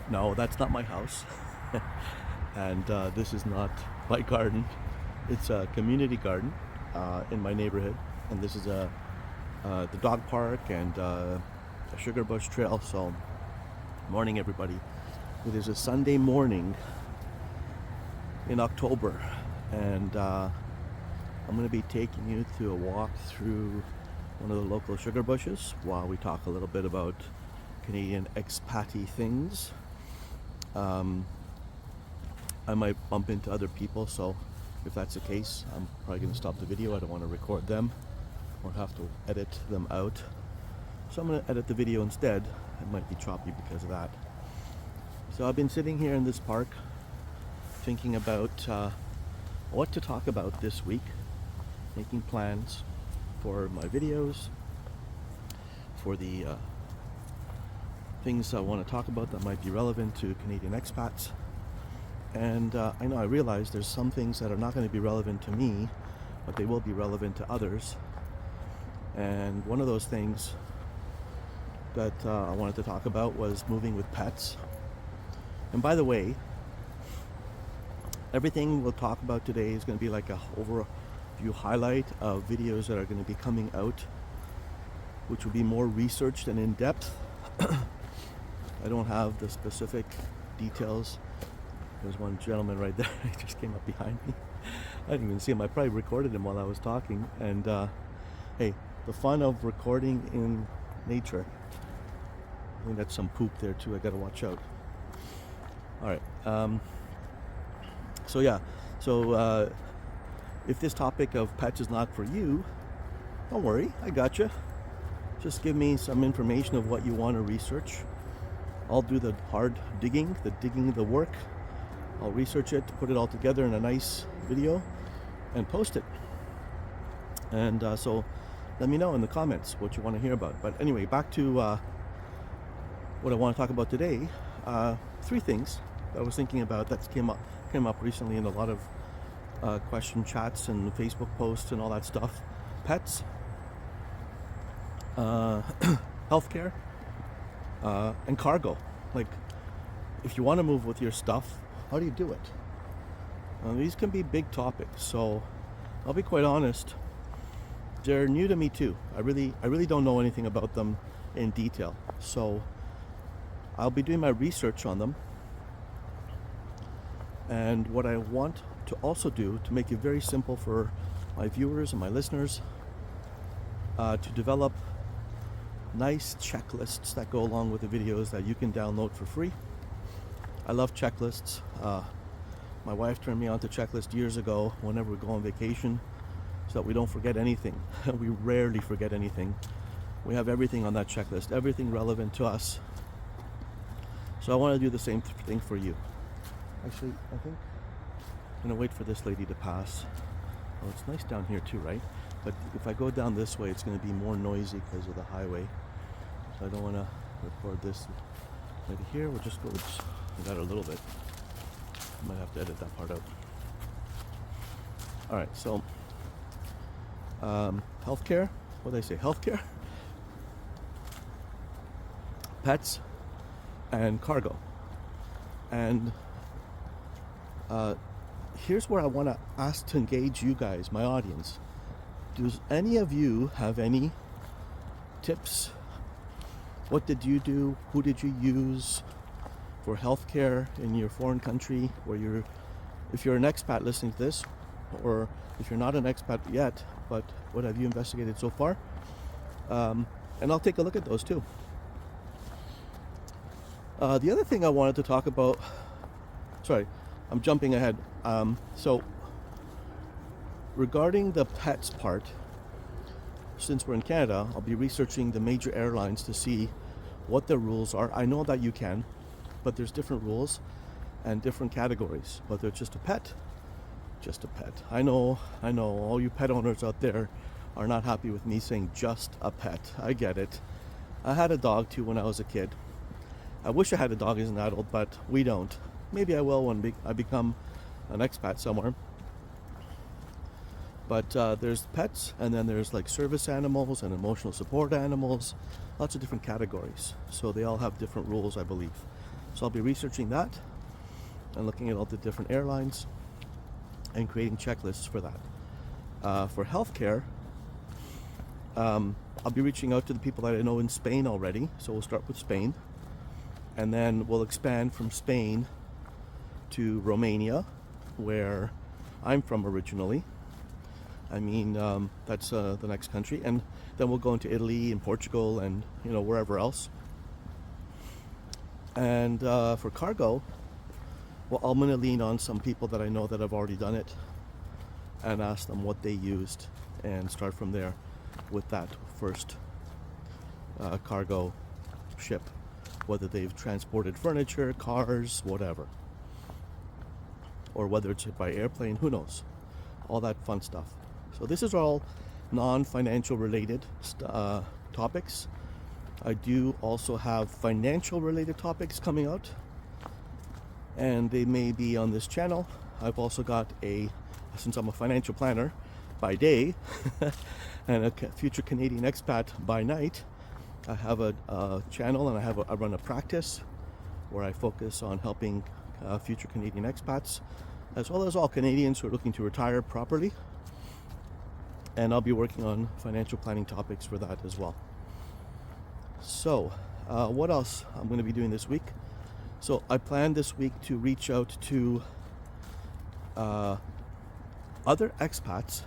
No, that's not my house. And this is not my garden. It's a community garden in my neighborhood. And this is the dog park and a sugar bush trail. So, morning everybody. It is a Sunday morning in October. And I'm going to be taking you to a walk through one of the local sugar bushes while we talk a little bit about Canadian expat-y things. I might bump into other people, so if that's the case, I'm probably going to stop the video. I don't want to record them or have to edit them out. So I'm going to edit the video instead. It might be choppy because of that. So I've been sitting here in this park thinking about what to talk about this week, making plans for my videos, for the things I want to talk about that might be relevant to Canadian expats. And I realize there's some things that are not going to be relevant to me, but they will be relevant to others. And one of those things that I wanted to talk about was moving with pets. And by the way, everything we'll talk about today is going to be like a overview highlight of videos that are going to be coming out, which will be more researched and in-depth. I don't have the specific details. There's one gentleman right there. He just came up behind me. I didn't even see him. I probably recorded him while I was talking. And hey, the fun of recording in nature. I think that's some poop there too. I gotta watch out. All right. So if this topic of pets is not for you, don't worry. I got you. Just give me some information of what you want to research. I'll do the hard digging, the work. I'll research it, put it all together in a nice video, and post it. And so let me know in the comments what you want to hear about. But anyway, back to what I want to talk about today. Three things I was thinking about that came up recently in a lot of question chats and Facebook posts and all that stuff. Pets, healthcare, and cargo. Like, if you want to move with your stuff, how do you do it? These can be big topics, so I'll be quite honest. They're new to me too. I really don't know anything about them in detail. So I'll be doing my research on them. And what I want to also do to make it very simple for my viewers and my listeners, to develop nice checklists that go along with the videos that you can download for free. I love checklists. My wife turned me on to checklists years ago whenever we go on vacation so that we don't forget anything. We rarely forget anything. We have everything on that checklist, everything relevant to us. So I want to do the same thing for you. Actually, I think I'm going to wait for this lady to pass. Oh, it's nice down here too, right? But if I go down this way, it's going to be more noisy because of the highway. So I don't want to record this right here. We'll just go that a little bit. I might have to edit that part out. All right, so healthcare. What did I say? Healthcare, pets, and cargo. And here's where I want to ask to engage you guys, my audience. Does any of you have any tips? What did you do? Who did you use for healthcare in your foreign country? If you're an expat listening to this, or if you're not an expat yet, but what have you investigated so far? And I'll take a look at those too. The other thing I wanted to talk about, sorry, I'm jumping ahead. So regarding the pets part, since we're in Canada, I'll be researching the major airlines to see what the rules are. I know that you can, but there's different rules and different categories. Whether it's just a pet, I know all you pet owners out there are not happy with me saying just a pet. I get it. I had a dog too when I was a kid. I wish I had a dog as an adult, but we don't. Maybe I will when I become an expat somewhere. But there's pets, and then there's like service animals and emotional support animals, lots of different categories. So they all have different rules, I believe. So I'll be researching that and looking at all the different airlines and creating checklists for that. For healthcare, I'll be reaching out to the people that I know in Spain already. So we'll start with Spain, and then we'll expand from Spain to Romania, where I'm from originally. I mean, that's the next country, and then we'll go into Italy and Portugal and wherever else. And for cargo, well, I'm going to lean on some people that I know that have already done it and ask them what they used and start from there with that first cargo ship, whether they've transported furniture, cars, whatever, or whether it's by airplane, who knows, all that fun stuff. So this is all non-financial related topics. I do also have financial related topics coming out, and they may be on this channel. I've also got since I'm a financial planner by day and a future Canadian expat by night, I have a channel, and I run a practice where I focus on helping future Canadian expats, as well as all Canadians who are looking to retire properly. And I'll be working on financial planning topics for that as well. So, what else I'm going to be doing this week? So I plan this week to reach out to other expats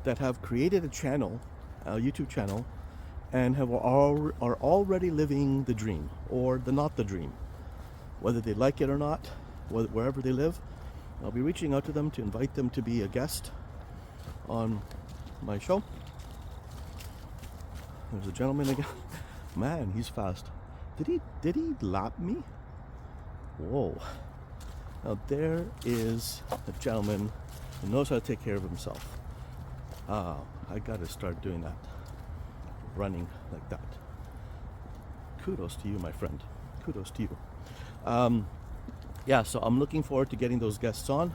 that have created a channel, a YouTube channel, and are already living the dream or not the dream, whether they like it or not, wherever they live. I'll be reaching out to them to invite them to be a guest on my show. There's a gentleman again. Man, he's fast. Did he lap me? Whoa. Now there is a gentleman who knows how to take care of himself. I gotta start doing that. Running like that. Kudos to you, my friend. Kudos to you. Yeah, so I'm looking forward to getting those guests on,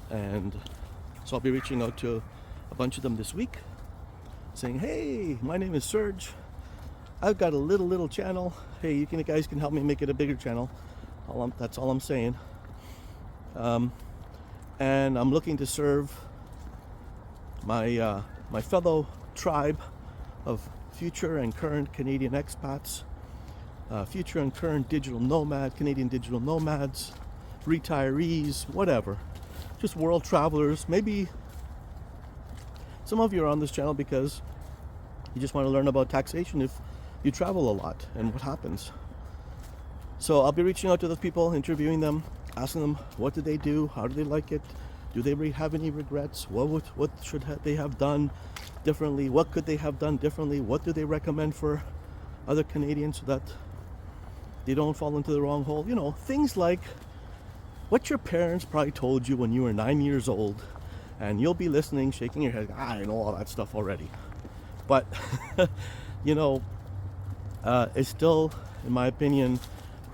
and so I'll be reaching out to a bunch of them this week, saying, hey, my name is Serge. I've got a little channel. Hey, you guys can help me make it a bigger channel. That's all I'm saying. And I'm looking to serve my fellow tribe of future and current Canadian expats, future and current Canadian digital nomads, retirees, whatever. Just world travelers. Maybe some of you are on this channel because you just want to learn about taxation if you travel a lot and what happens. So I'll be reaching out to those people, interviewing them, asking them what did they do, how do they like it, do they have any regrets, what should they have done differently, what could they have done differently, what do they recommend for other Canadians so that they don't fall into the wrong hole. Things like what your parents probably told you when you were 9 years old, and you'll be listening, shaking your head, I know all that stuff already. But, it's still, in my opinion,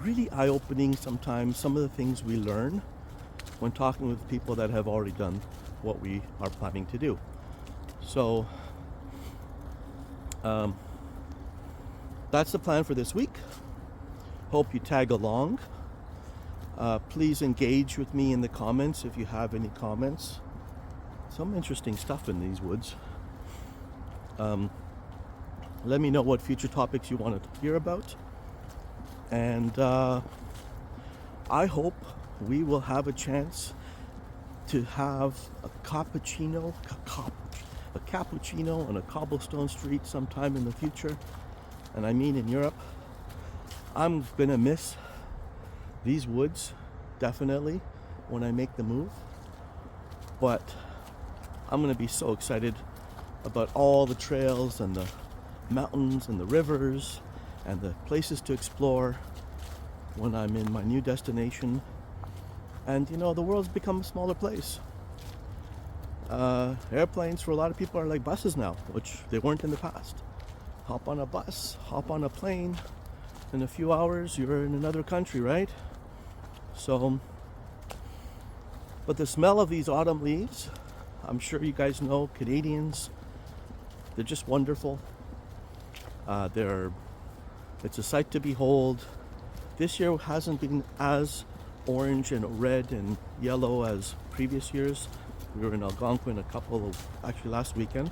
really eye-opening sometimes, some of the things we learn when talking with people that have already done what we are planning to do. So, that's the plan for this week. Hope you tag along. Please engage with me in the comments if you have any comments. Some interesting stuff in these woods. Let me know what future topics you want to hear about. And I hope we will have a chance to have a cappuccino on a cobblestone street sometime in the future. And I mean in Europe. I'm going to miss these woods, definitely, when I make the move. But I'm going to be so excited about all the trails and the mountains and the rivers and the places to explore when I'm in my new destination. And the world's become a smaller place. Airplanes for a lot of people are like buses now, which they weren't in the past. Hop on a bus, hop on a plane. In a few hours, you're in another country, right? So, but the smell of these autumn leaves, I'm sure you guys know, Canadians, they're just wonderful. It's a sight to behold. This year hasn't been as orange and red and yellow as previous years. We were in Algonquin actually last weekend,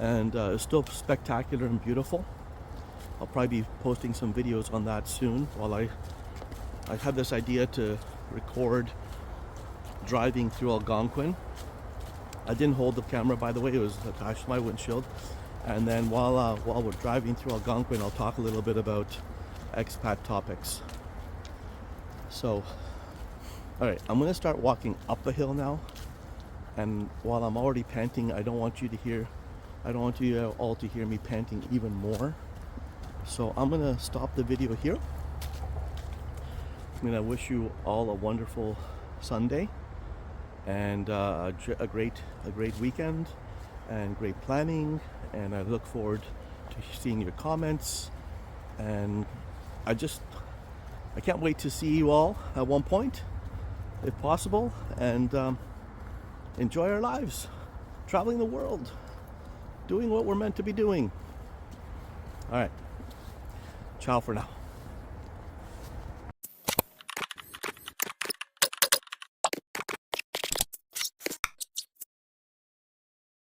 and it's still spectacular and beautiful. I'll probably be posting some videos on that soon. While I had this idea to record driving through Algonquin. I didn't hold the camera, by the way. It was attached to my windshield. And then while we're driving through Algonquin, I'll talk a little bit about expat topics. So, all right, I'm gonna start walking up the hill now. And while I'm already panting, I don't want you all to hear me panting even more. So I'm gonna stop the video here. I'm gonna wish you all a wonderful Sunday and a great weekend and great planning. And I look forward to seeing your comments. And I can't wait to see you all at one point, if possible, and enjoy our lives, traveling the world, doing what we're meant to be doing. All right. Ciao for now.